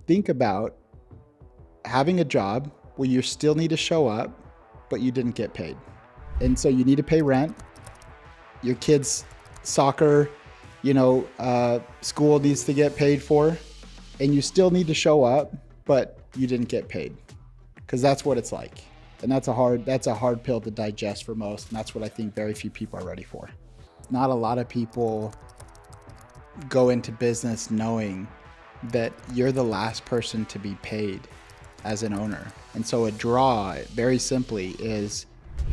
think about having a job where you still need to show up, but you didn't get paid. And so you need to pay rent. Your kids' soccer, school needs to get paid for, and you still need to show up, but you didn't get paid, because that's what it's like. And that's a hard pill to digest for most. And that's what I think very few people are ready for. Not a lot of people go into business knowing that you're the last person to be paid as an owner. And so a draw, very simply, is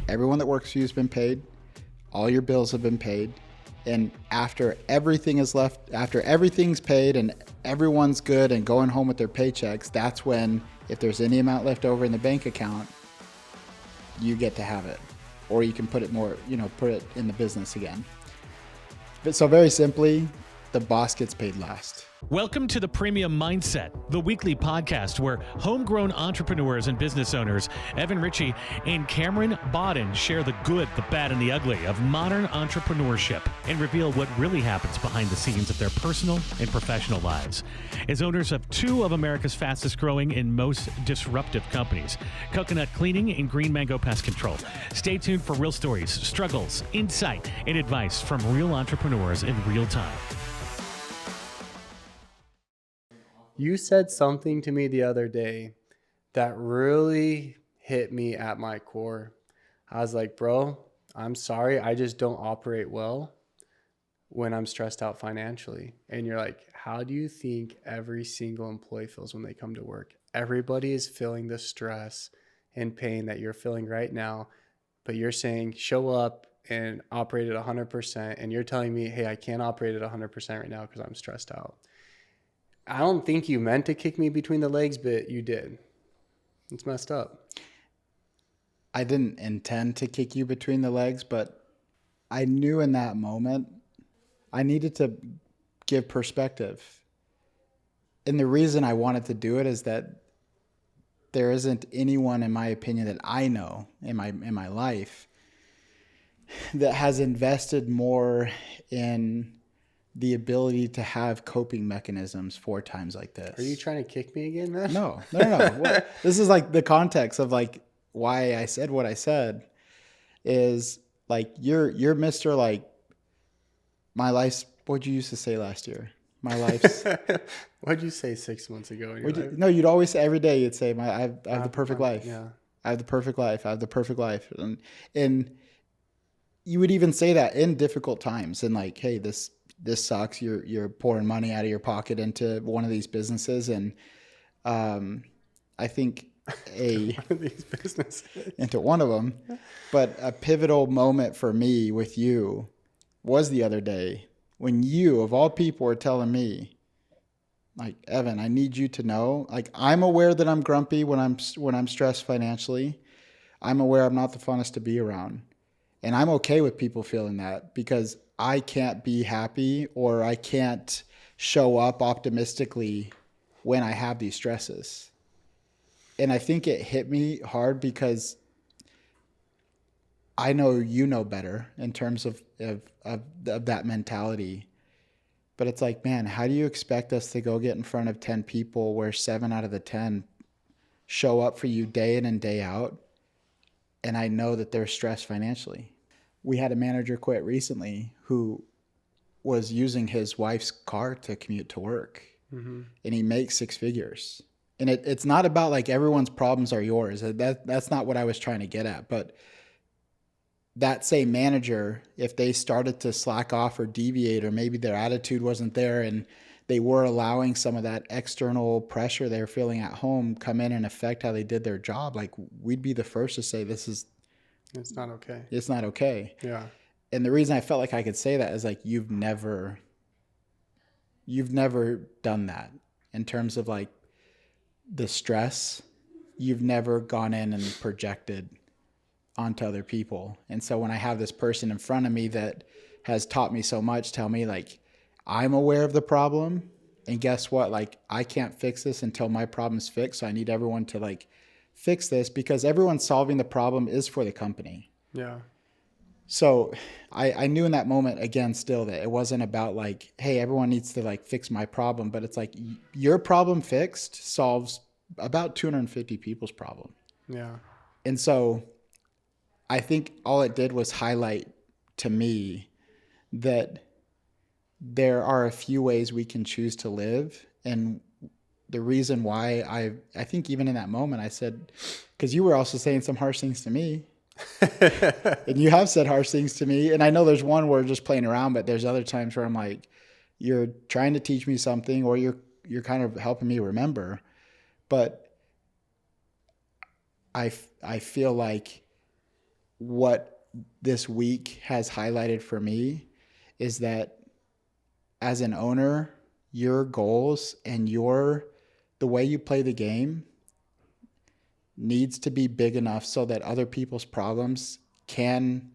everyone that works for you has been paid, all your bills have been paid, and after everything's paid and everyone's good and going home with their paychecks, that's when, if there's any amount left over in the bank account, you get to have it. Or you can put it in the business again. But so very simply, the boss gets paid last. Welcome to the Premium Mindset, the weekly podcast where homegrown entrepreneurs and business owners, Evan Ritchie and Cameron Bodden, share the good, the bad, and the ugly of modern entrepreneurship and reveal what really happens behind the scenes of their personal and professional lives. As owners of two of America's fastest growing and most disruptive companies, Coconut Cleaning and Green Mango Pest Control, stay tuned for real stories, struggles, insight, and advice from real entrepreneurs in real time. You said something to me the other day that really hit me at my core. I was like, bro, I'm sorry. I just don't operate well when I'm stressed out financially. And you're like, how do you think every single employee feels when they come to work? Everybody is feeling the stress and pain that you're feeling right now. But you're saying show up and operate at 100%. And you're telling me, hey, I can't operate at 100% right now because I'm stressed out. I don't think you meant to kick me between the legs, but you did. It's messed up. I didn't intend to kick you between the legs, but I knew in that moment I needed to give perspective. And the reason I wanted to do it is that there isn't anyone, in my opinion, that I know in my life that has invested more in the ability to have coping mechanisms for times like this. Are you trying to kick me again, man? No. Well, this is like the context of like why I said what I said is like, you're Mr. like my life's, what'd you used to say last year? My life's. What'd you say 6 months ago? No, you'd always say every day, you'd say, I have the perfect life. Yeah. I have the perfect life. I have the perfect life. And you would even say that in difficult times and like, hey, this sucks. You're pouring money out of your pocket into one of these businesses. And I think one of these businesses. Into one of them. But a pivotal moment for me with you was the other day when you, of all people, were telling me, like, Evan, I need you to know, like, I'm aware that I'm grumpy when I'm stressed financially. I'm aware I'm not the funnest to be around. And I'm okay with people feeling that because I can't be happy or I can't show up optimistically when I have these stresses. And I think it hit me hard because I know you know better in terms of that mentality. But it's like, man, how do you expect us to go get in front of 10 people where 7 out of the 10 show up for you day in and day out? And I know that they're stressed financially. We had a manager quit recently who was using his wife's car to commute to work. Mm-hmm. And he makes 6 figures. And it's not about like everyone's problems are yours. That's not what I was trying to get at. But that same manager, if they started to slack off or deviate, or maybe their attitude wasn't there and they were allowing some of that external pressure they were feeling at home come in and affect how they did their job, like we'd be the first to say it's not okay. It's not okay. Yeah. And the reason I felt like I could say that is like, you've never done that in terms of like the stress. You've never gone in and projected onto other people. And so when I have this person in front of me that has taught me so much, tell me like, I'm aware of the problem and guess what? Like, I can't fix this until my problem's fixed. So I need everyone to like fix this because everyone solving the problem is for the company. Yeah. So I knew in that moment, again, still that it wasn't about like, hey, everyone needs to like fix my problem, but it's like your problem fixed solves about 250 people's problem. Yeah. And so I think all it did was highlight to me that there are a few ways we can choose to live. And the reason why I think even in that moment I said, because you were also saying some harsh things to me. And you have said harsh things to me. And I know there's one where we're just playing around, but there's other times where I'm like, you're trying to teach me something, or you're kind of helping me remember. But I feel like what this week has highlighted for me is that as an owner, your goals and the way you play the game needs to be big enough so that other people's problems can,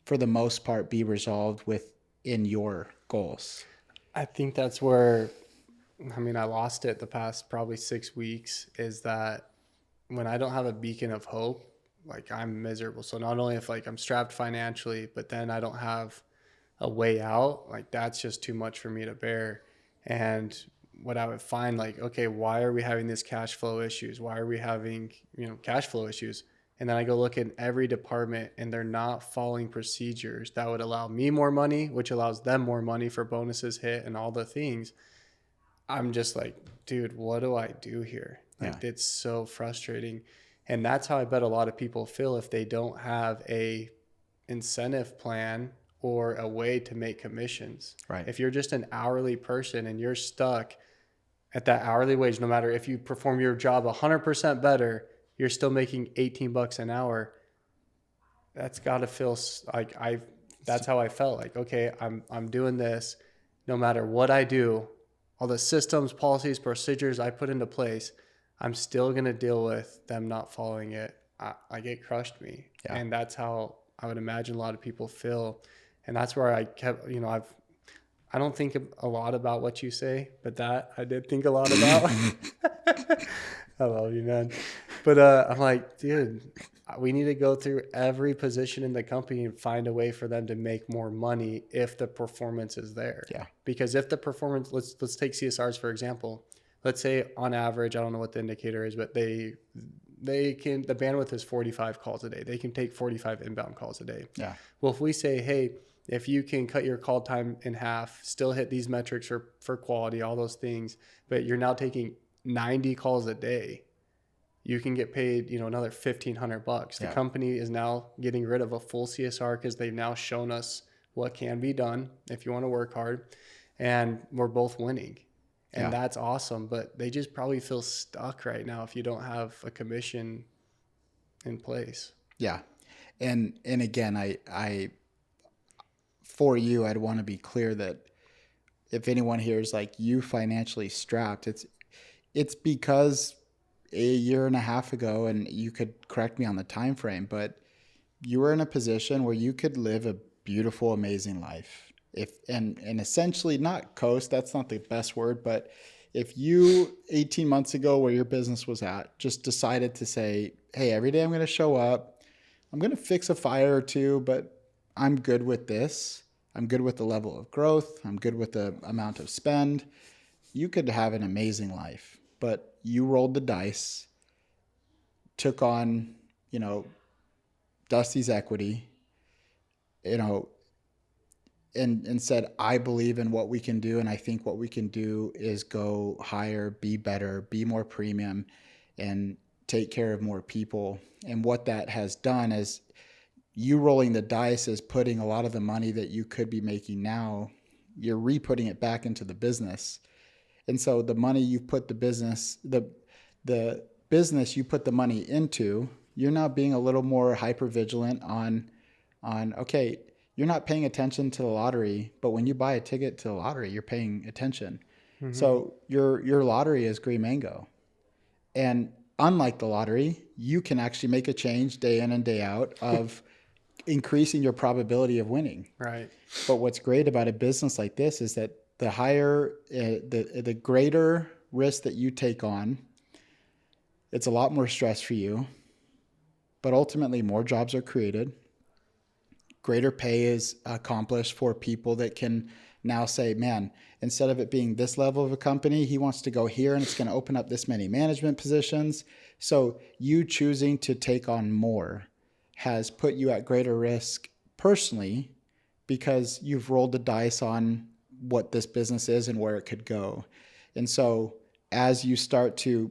for the most part, be resolved within your goals. I think that's where, I lost it the past probably 6 weeks, is that when I don't have a beacon of hope, like I'm miserable. So not only if like I'm strapped financially, but then I don't have a way out, like that's just too much for me to bear. And what I would find, like, okay, why are we having these cash flow issues? Why are we having, cash flow issues? And then I go look in every department and they're not following procedures that would allow me more money, which allows them more money for bonuses hit and all the things. I'm just like, dude, what do I do here? Like, It's so frustrating. And that's how I bet a lot of people feel if they don't have a incentive plan or a way to make commissions. Right. If you're just an hourly person and you're stuck at that hourly wage, no matter if you perform your job 100% better, you're still making $18 an hour. That's got to feel like that's how I felt. Like, okay, I'm doing this. No matter what I do, all the systems, policies, procedures I put into place, I'm still going to deal with them not following it. Like, it crushed me. Yeah. And that's how I would imagine a lot of people feel. And that's where I kept, I don't think a lot about what you say, but that I did think a lot about. I love you, man. But I'm like, dude, we need to go through every position in the company and find a way for them to make more money if the performance is there. Yeah. Because if the performance, let's take CSRs for example. Let's say on average, I don't know what the indicator is, but the bandwidth is 45 calls a day. They can take 45 inbound calls a day. Yeah. Well, if we say, hey, if you can cut your call time in half, still hit these metrics for quality, all those things, but you're now taking 90 calls a day, you can get paid, another $1,500. The company is now getting rid of a full CSR because they've now shown us what can be done if you want to work hard, and we're both winning. And that's awesome, but they just probably feel stuck right now if you don't have a commission in place. Yeah. And again, I for you, I'd want to be clear that if anyone here is like you financially strapped, it's because a year and a half ago, and you could correct me on the time frame, but you were in a position where you could live a beautiful, amazing life. And essentially not coast, that's not the best word, but if you 18 months ago where your business was at just decided to say, hey, every day I'm going to show up, I'm going to fix a fire or two, but I'm good with this. I'm good with the level of growth. I'm good with the amount of spend. You could have an amazing life, but you rolled the dice, took on, Dusty's equity, and said, I believe in what we can do. And I think what we can do is go higher, be better, be more premium, and take care of more people. And what that has done is you rolling the dice is putting a lot of the money that you could be making now, you're re-putting it back into the business. And so the money you put the business you put the money into, you're now being a little more hyper vigilant on, okay, you're not paying attention to the lottery, but when you buy a ticket to the lottery, you're paying attention. Mm-hmm. So your lottery is Green Mango. And unlike the lottery, you can actually make a change day in and day out of increasing your probability of winning. Right. But what's great about a business like this is that the higher, the greater risk that you take on, it's a lot more stress for you, but ultimately more jobs are created. greater pay is accomplished for people that can now say, man, instead of it being this level of a company, he wants to go here and it's going to open up this many management positions. So you choosing to take on more has put you at greater risk personally because you've rolled the dice on what this business is and where it could go. And so as you start to,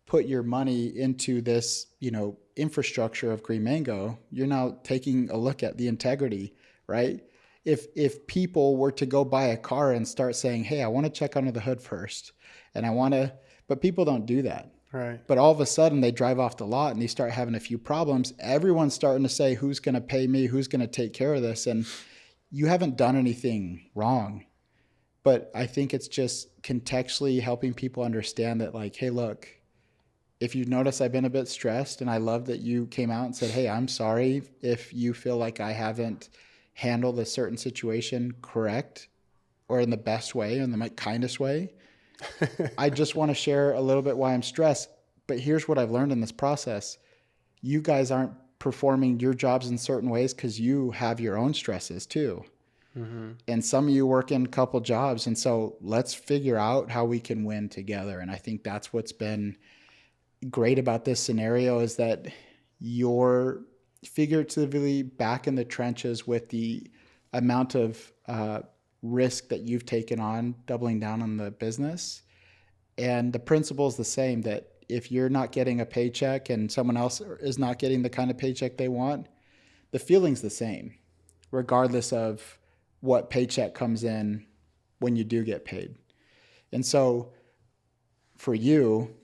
put your money into this, infrastructure of Green Mango, you're now taking a look at the integrity, right? If people were to go buy a car and start saying, hey, I want to check under the hood first, but people don't do that. Right. But all of a sudden they drive off the lot and they start having a few problems. Everyone's starting to say, who's going to pay me? Who's going to take care of this? And you haven't done anything wrong. But I think it's just contextually helping people understand that, like, hey, look, if you notice I've been a bit stressed, and I love that you came out and said, hey, I'm sorry if you feel like I haven't handled a certain situation correct or in the best way, in the kindest way. I just want to share a little bit why I'm stressed. But here's what I've learned in this process. You guys aren't performing your jobs in certain ways because you have your own stresses too. Mm-hmm. And some of you work in a couple jobs. And so let's figure out how we can win together. And I think that's what's been great about this scenario is that you're figuratively back in the trenches with the amount of risk that you've taken on doubling down on the business. And the principle is the same, that if you're not getting a paycheck and someone else is not getting the kind of paycheck they want, the feeling's the same, regardless of what paycheck comes in when you do get paid. And so for you,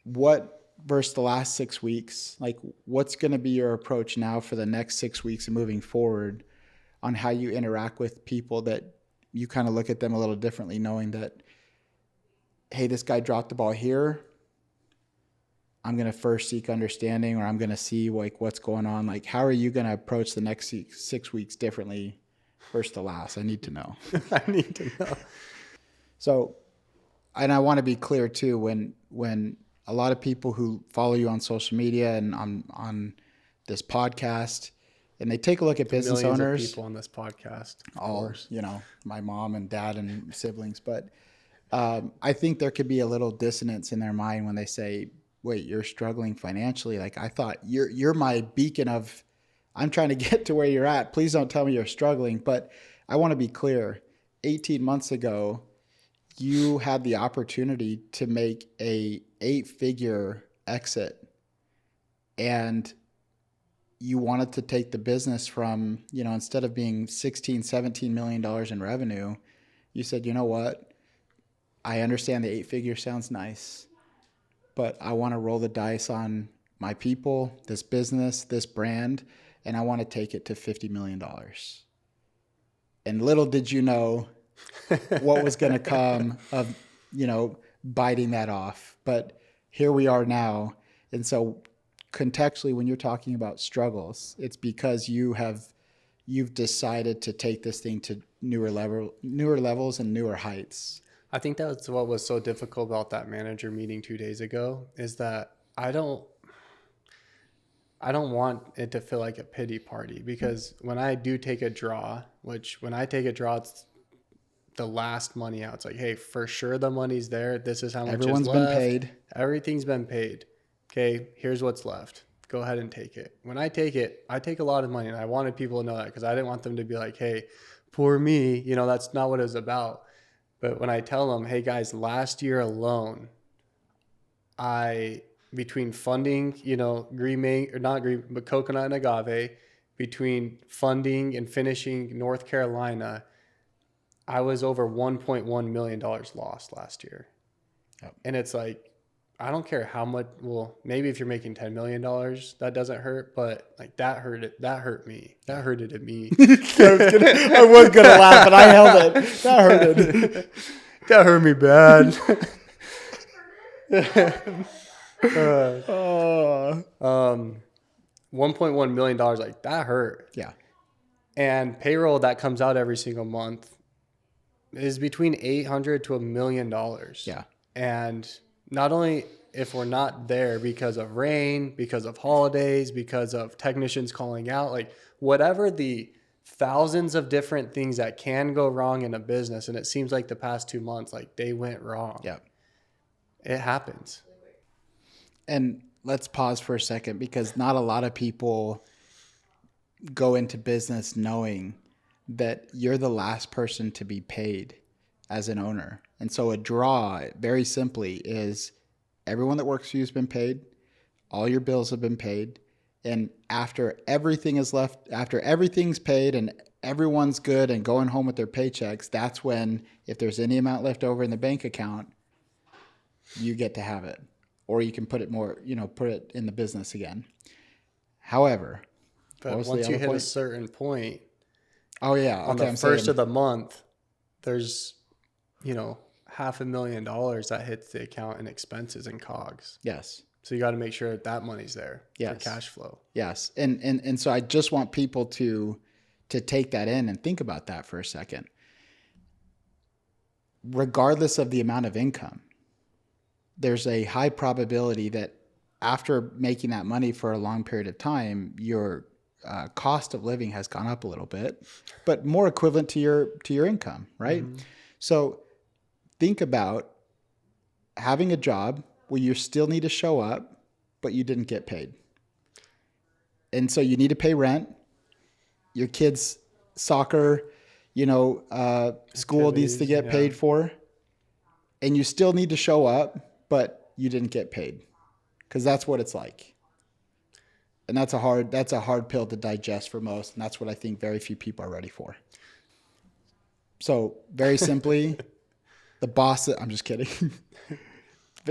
what versus the last 6 weeks, like what's going to be your approach now for the next 6 weeks and moving forward on how you interact with people that you kind of look at them a little differently, knowing that, hey, this guy dropped the ball here. I'm going to first seek understanding, or I'm going to see like what's going on. Like, how are you going to approach the next 6 weeks differently versus the last? I need to know. I need to know. So, and I want to be clear too, when a lot of people who follow you on social media and on this podcast, and they take a look at business Millions owners. of people on this podcast, all, my mom and dad and siblings. But I think there could be a little dissonance in their mind when they say, wait, you're struggling financially. Like, I thought you're my beacon of, I'm trying to get to where you're at. Please don't tell me you're struggling. But I want to be clear. 18 months ago, you had the opportunity to make a 8-figure exit, and you wanted to take the business from, instead of being $16-17 million in revenue, you said, you know what? I understand the 8-figure sounds nice, but I want to roll the dice on my people, this business, this brand, and I want to take it to $50 million. And little did you know what was going to come of, biting that off. But here we are now. And so contextually, when you're talking about struggles, it's because you've decided to take this thing to newer levels and newer heights. I think that's what was so difficult about that manager meeting 2 days ago, is that I don't want it to feel like a pity party, because when I do take a draw, it's the last money out. It's like, hey, for sure the money's there. This is how much Everyone's is left. been paid. Everything's been paid. Okay, here's what's left. Go ahead and take it. When I take it, I take a lot of money, and I wanted people to know that, because I didn't want them to be like, hey, poor me. That's not what it was about. But when I tell them, hey guys, last year alone, between funding, coconut and agave, between funding and finishing North Carolina, I was over $1.1 million lost last year. Yep. And it's like, I don't care how much, well, maybe if you're making $10 million, that doesn't hurt, but like that hurt me. That hurted me. I was going to laugh, but I held it. That hurted. That hurt me bad. $1.1 million, like that hurt. Yeah. And payroll that comes out every single month is between $800 to $1 million. Yeah. And not only if we're not there because of rain, because of holidays, because of technicians calling out, like whatever the thousands of different things that can go wrong in a business. And it seems like the past 2 months, like they went wrong. Yeah. It happens. And let's pause for a second, because not a lot of people go into business knowing that you're the last person to be paid as an owner. And so a draw, very simply, is everyone that works for you has been paid, all your bills have been paid, and after everything is left, after everything's paid and everyone's good and going home with their paychecks, that's when, if there's any amount left over in the bank account, you get to have it. Or you can put it more, put it in the business again. However, but once you hit a certain point, oh yeah, on the first of the month, there's, $500,000 that hits the account in expenses and COGS. Yes. So you got to make sure that money's there for cash flow. Yes. And so I just want people to take that in and think about that for a second. Regardless of the amount of income, there's a high probability that after making that money for a long period of time, your cost of living has gone up a little bit, but more equivalent to your income, right? Mm-hmm. So think about having a job where you still need to show up, but you didn't get paid. And so you need to pay rent, your kids' soccer, school needs to get paid for, and you still need to show up, but you didn't get paid, because that's what it's like. And that's a hard pill to digest for most. And that's what I think very few people are ready for. So very simply, I'm just kidding.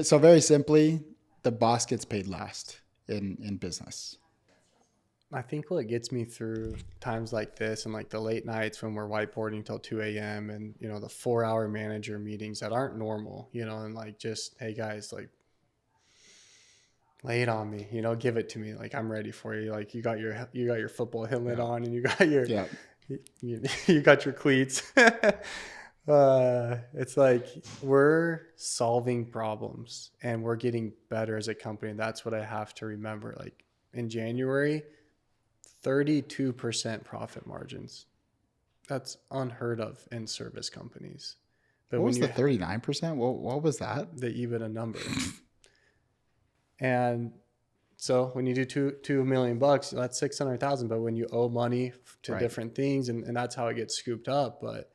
So very simply, the boss gets paid last in business. I think what gets me through times like this and like the late nights when we're whiteboarding till 2 a.m. and, the 4-hour manager meetings that aren't normal, and like just, hey guys, like lay it on me, give it to me. Like, I'm ready for you. Like you got your football helmet on and you got your, you got your cleats. It's like we're solving problems and we're getting better as a company. And that's what I have to remember. Like in January, 32% profit margins. That's unheard of in service companies. But what was the 39%? What was that? The EBITDA number. And so when you do $2 million, that's $600,000. But when you owe money to different things, and that's how it gets scooped up. But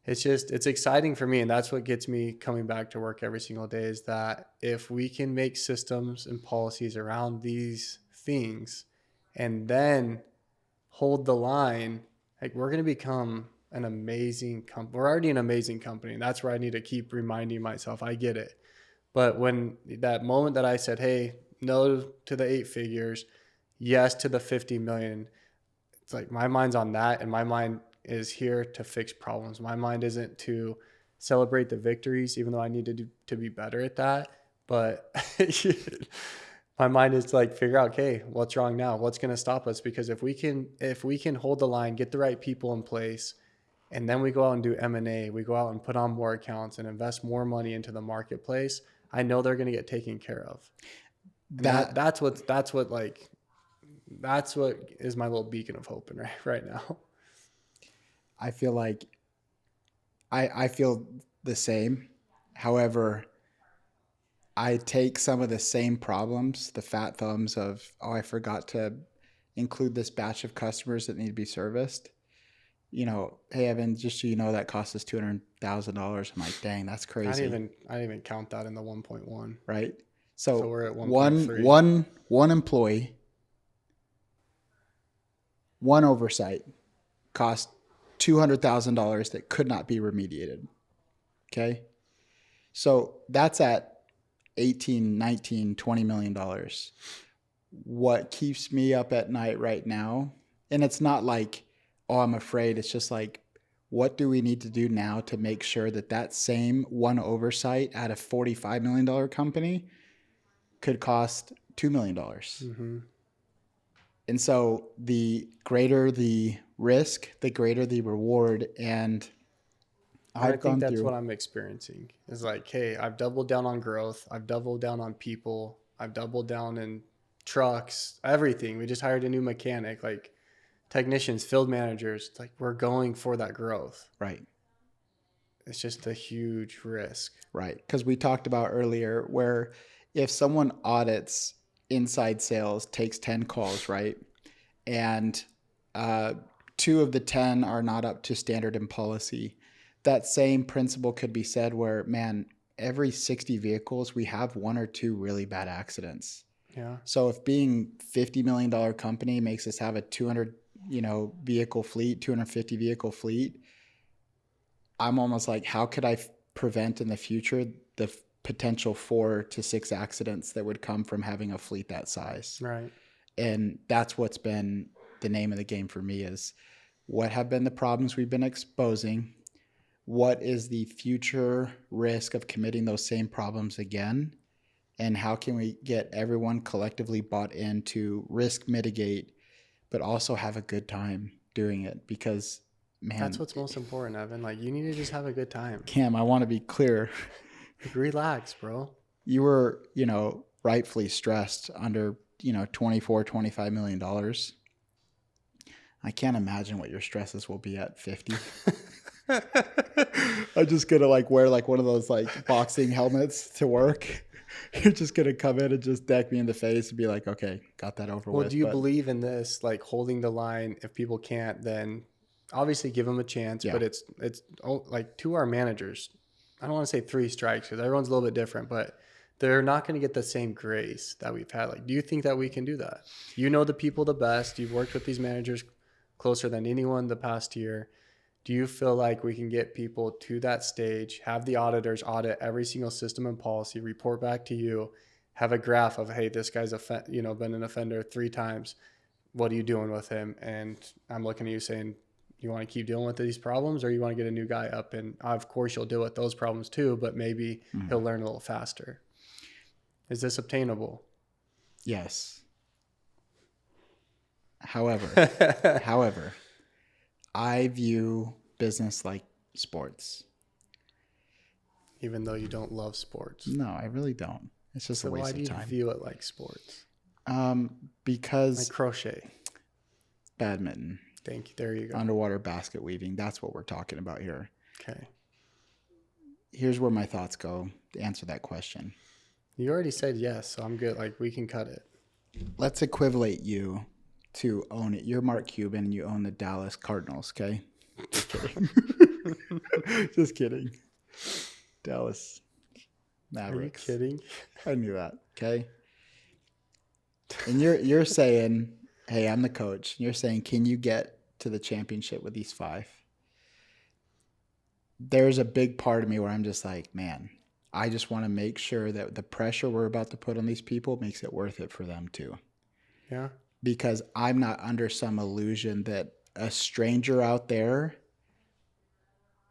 it's exciting for me. And that's what gets me coming back to work every single day, is that if we can make systems and policies around these things and then hold the line, like we're going to become an amazing company. We're already an amazing company. And that's where I need to keep reminding myself, I get it. But when that moment that I said, hey, no to the 8 figures, yes to the 50 million, it's like my mind's on that. And my mind is here to fix problems. My mind isn't to celebrate the victories, even though I need to be better at that. But my mind is to like figure out, okay, what's wrong now? What's going to stop us? Because if we can hold the line, get the right people in place, and then we go out and do M&A, we go out and put on more accounts and invest more money into the marketplace, I know they're going to get taken care of. That's what is my little beacon of hope right now. I feel like I feel the same. However, I take some of the same problems, the fat thumbs of, I forgot to include this batch of customers that need to be serviced. Hey, Evan, just so you know, that cost us $200,000. I'm like, dang, that's crazy. I didn't even count that in the 1.1. Right. So we're at 1.3. One employee, one oversight cost $200,000 that could not be remediated. Okay. So that's at $18, $19, $20 million. What keeps me up at night right now, and it's not like, I'm afraid. It's just like, what do we need to do now to make sure that same one oversight at a $45 million company could cost $2 million? Mm-hmm. And so the greater the risk, the greater the reward. And I think that's what I'm experiencing. Is like, hey, I've doubled down on growth. I've doubled down on people. I've doubled down in trucks, everything. We just hired a new mechanic, like technicians, field managers. It's like we're going for that growth. Right. It's just a huge risk. Right. Because we talked about earlier where if someone audits inside sales, takes 10 calls, right? And 2 of the 10 are not up to standard and policy. That same principle could be said where, man, every 60 vehicles, we have 1 or 2 really bad accidents. Yeah. So if being $50 million company makes us have a 200, vehicle fleet, 250 vehicle fleet, I'm almost like, how could I prevent in the future the potential 4 to 6 accidents that would come from having a fleet that size? Right. And that's what's been the name of the game for me is what have been the problems we've been exposing? What is the future risk of committing those same problems again? And how can we get everyone collectively bought in to risk mitigate, but also have a good time doing it? Because, man, that's what's most important, Evan. Like, you need to just have a good time. Cam, I want to be clear. Like, relax, bro. You were, rightfully stressed under, $24-25 million. I can't imagine what your stresses will be at 50. I'm just gonna wear one of those boxing helmets to work. You're just gonna come in and just deck me in the face and be like, okay, got that over with. Well, do you believe in this, holding the line? If people can't, then obviously give them a chance. Yeah. But it's to our managers, I don't want to say 3 strikes because everyone's a little bit different, but they're not going to get the same grace that we've had. Do you think that we can do that? You know the people the best. You've worked with these managers closer than anyone the past year. Do you feel like we can get people to that stage, have the auditors audit every single system and policy, report back to you, have a graph of, hey, this guy's been an offender 3 times. What are you doing with him? And I'm looking at you saying, you want to keep dealing with these problems, or you want to get a new guy up? And of course you'll deal with those problems too, but maybe he'll learn a little faster. Is this obtainable? Yes. However, I view business like sports. Even though you don't love sports? No, I really don't. It's just a waste of time. So why do you view it like sports? Because... Like crochet. Badminton. Thank you. There you go. Underwater basket weaving. That's what we're talking about here. Okay. Here's where my thoughts go to answer that question. You already said yes, so I'm good. We can cut it. Let's equivalate you to own it. You're Mark Cuban and you own the Dallas Cardinals, okay? Just kidding. Just kidding. Dallas Mavericks. Are you kidding? I knew that, okay? And you're saying, hey, I'm the coach. You're saying, can you get to the championship with these 5? There's a big part of me where I'm just like, man, I just want to make sure that the pressure we're about to put on these people makes it worth it for them too. Yeah. Because I'm not under some illusion that a stranger out there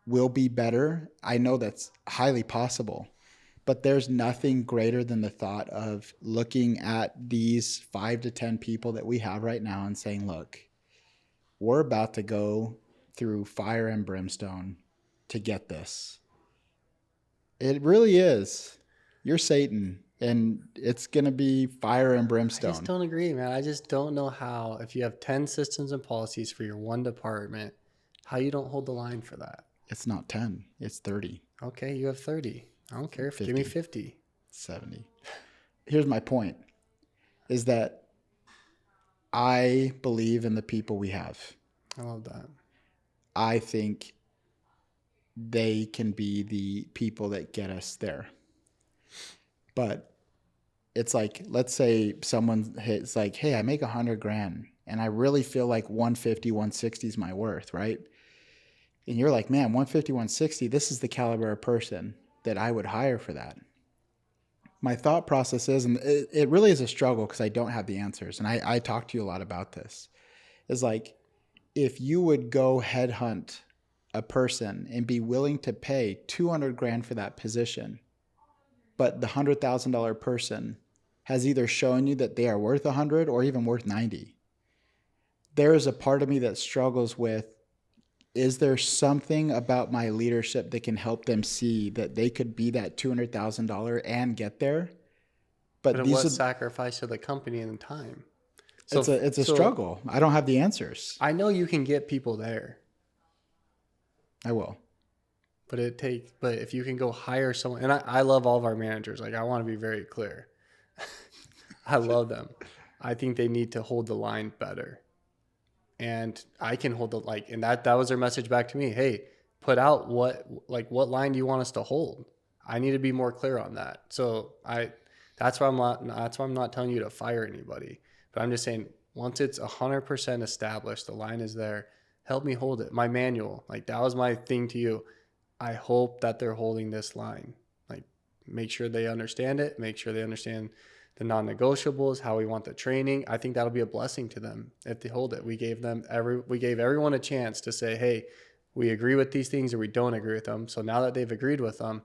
will be better. I know that's highly possible, but there's nothing greater than the thought of looking at these 5 to 10 people that we have right now and saying, look, we're about to go through fire and brimstone to get this. It really is. You're Satan, and it's going to be fire and brimstone. I just don't agree, man. I just don't know how, if you have 10 systems and policies for your one department, how you don't hold the line for that. It's not 10. It's 30. Okay, you have 30. I don't care. 50. Give me 50. 70. Here's my point, is that I believe in the people we have. I love that. I think they can be the people that get us there. But it's like, let's say someone hits like, hey, I make $100,000 and I really feel like 150, 160 is my worth, right? And you're like, man, 150, 160, this is the caliber of person that I would hire for that. My thought process is, and it really is a struggle because I don't have the answers. And I talk to you a lot about this, is like, if you would go headhunt a person and be willing to pay $200,000 for that position, but the $100,000 person has either shown you that they are worth 100 or even worth 90. There is a part of me that struggles with is there something about my leadership that can help them see that they could be that $200,000 and get there? But But at these what are, sacrifice to the company and the time? it's a struggle. I don't have the answers. I know you can get people there, I will. but if you can go hire someone, and I love all of our managers. Like, I want to be very clear. I love them. I think they need to hold the line better. And I can hold and that was their message back to me. Hey, put out what line do you want us to hold? I need to be more clear on that. So that's why I'm not telling you to fire anybody, but I'm just saying, once it's 100% established, the line is there, help me hold it. My manual, like, that was my thing to you. I hope that they're holding this line. Like, make sure they understand it, make sure they understand the non-negotiables, how we want the training. I think that'll be a blessing to them if they hold it. We gave everyone a chance to say, hey, we agree with these things or we don't agree with them. So now that they've agreed with them,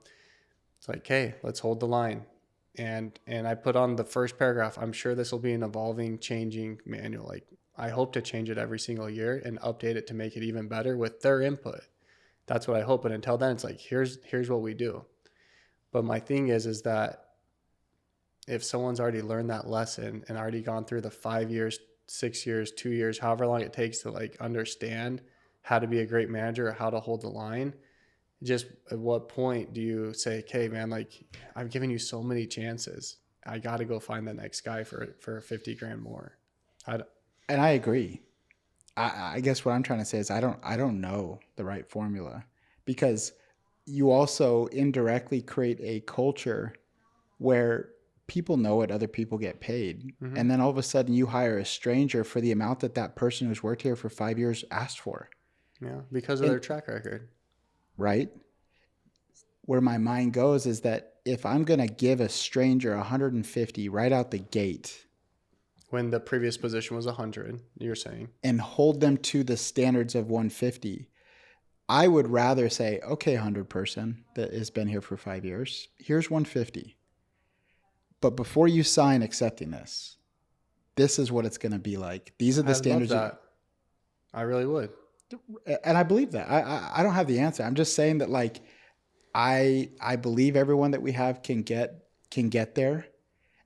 it's like, hey, let's hold the line. And I put on the first paragraph, I'm sure this will be an evolving, changing manual. Like, I hope to change it every single year and update it to make it even better with their input. That's what I hope. But until then, it's like, here's what we do. But my thing is that if someone's already learned that lesson and already gone through the 5 years, 6 years, 2 years, however long it takes to like understand how to be a great manager or how to hold the line, just at what point do you say, okay, man, like, I've given you so many chances. I got to go find the next guy for 50 grand more. And I agree. I guess what I'm trying to say is I don't know the right formula, because you also indirectly create a culture where people know what other people get paid. Mm-hmm. And then all of a sudden you hire a stranger for the amount that person who's worked here for 5 years asked for. Yeah, because of their track record. Right? Where my mind goes is that if I'm going to give a stranger 150 right out the gate, when the previous position was 100, you're saying, and hold them to the standards of 150, I would rather say, okay, 100 person that has been here for 5 years, here's 150. But before you sign accepting this is what it's going to be like. These are the standards. Love that. I really would. And I believe that. I don't have the answer. I'm just saying that, like, I believe everyone that we have can get there.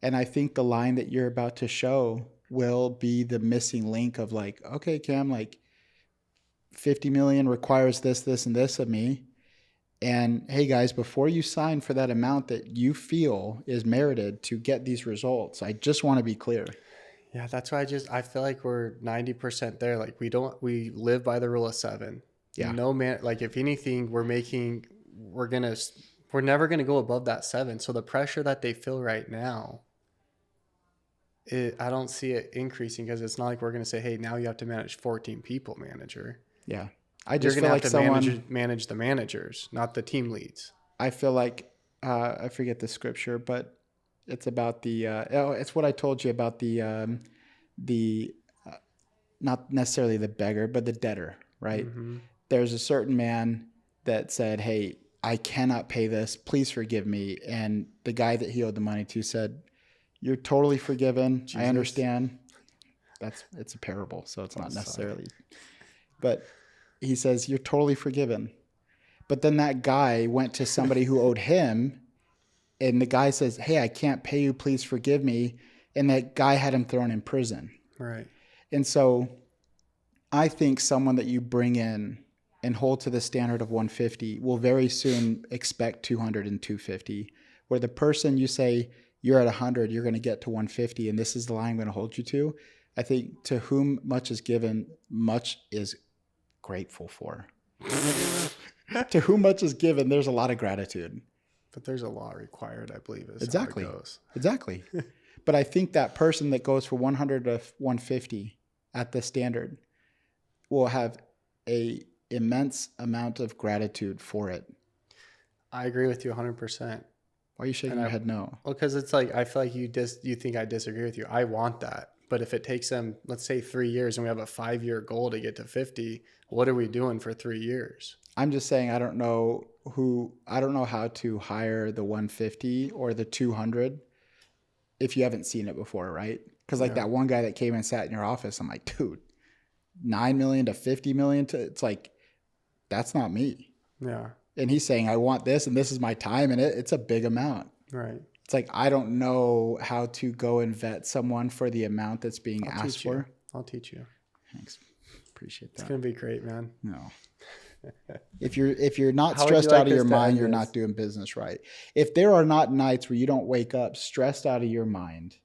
And I think the line that you're about to show will be the missing link of, like, okay, Cam, like, 50 million requires this, and this of me. And hey, guys, before you sign for that amount that you feel is merited to get these results, I just want to be clear. Yeah, that's why I feel like we're 90% there. Like, we live by the rule of 7. Yeah. No man, like, if anything, we're never going to go above that 7. So the pressure that they feel right now, I don't see it increasing, because it's not like we're going to say, hey, now you have to manage 14 people, manager. Yeah. I just feel like manage the managers, not the team leads. I feel like, I forget the scripture, but it's about it's what I told you about not necessarily the beggar, but the debtor, right? Mm-hmm. There's a certain man that said, hey, I cannot pay this. Please forgive me. And the guy that he owed the money to said, you're totally forgiven. Jesus. I understand. It's a parable, so it's not necessarily. But he says, you're totally forgiven. But then that guy went to somebody who owed him, and the guy says, hey, I can't pay you. Please forgive me. And that guy had him thrown in prison. Right. And so I think someone that you bring in and hold to the standard of 150 will very soon expect 200 and 250, where the person you say you're at 100, you're going to get to 150, and this is the line I'm going to hold you to. I think to whom much is given, much is grateful for. To whom much is given, there's a lot of gratitude. But there's a law required, I believe, is exactly how it goes. Exactly. But I think that person that goes from 100 to 150 at the standard will have a immense amount of gratitude for it. I agree with you 100%. Why are you shaking your head no? Well, because it's like, I feel like you think I disagree with you. I want that. But if it takes them, let's say 3 years, and we have a 5-year goal to get to 50, what are we doing for 3 years? I'm just saying, I don't know how to hire the 150 or the 200 if you haven't seen it before, right? Because that one guy that came and sat in your office, I'm like, dude, 9 million to 50 million it's like, That's not me. Yeah. And he's saying, I want this and this is my time, and it's a big amount. Right. It's like, I don't know how to go and vet someone for the amount that's being asked for. I'll teach you. Thanks. Appreciate that. It's going to be great, man. No. If you're not How would you stressed like out of us your to mind, end you're this? not doing business right. If there are not nights where you don't wake up stressed out of your mind,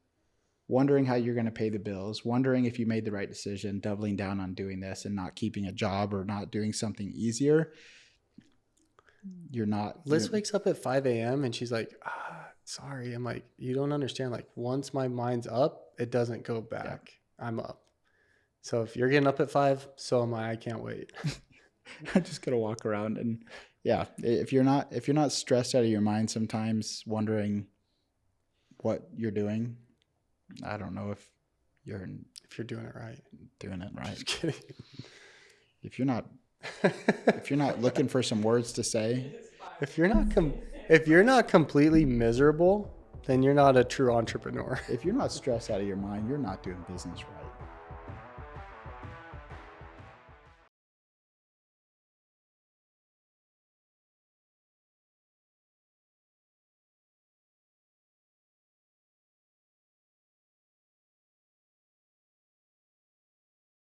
wondering how you're going to pay the bills, wondering if you made the right decision, doubling down on doing this and not keeping a job or not doing something easier, you're not. Liz wakes up at 5 a.m. and she's like, sorry. I'm like, you don't understand. Like, once my mind's up, it doesn't go back. Yeah. I'm up. So if you're getting up at 5, so am I. I can't wait. I just got to walk around and if you're not stressed out of your mind sometimes wondering what you're doing, I don't know if you're doing it right. Doing it right. Just kidding. If you're not looking for some words to say, if you're not completely miserable, then you're not a true entrepreneur. If you're not stressed out of your mind, you're not doing business right.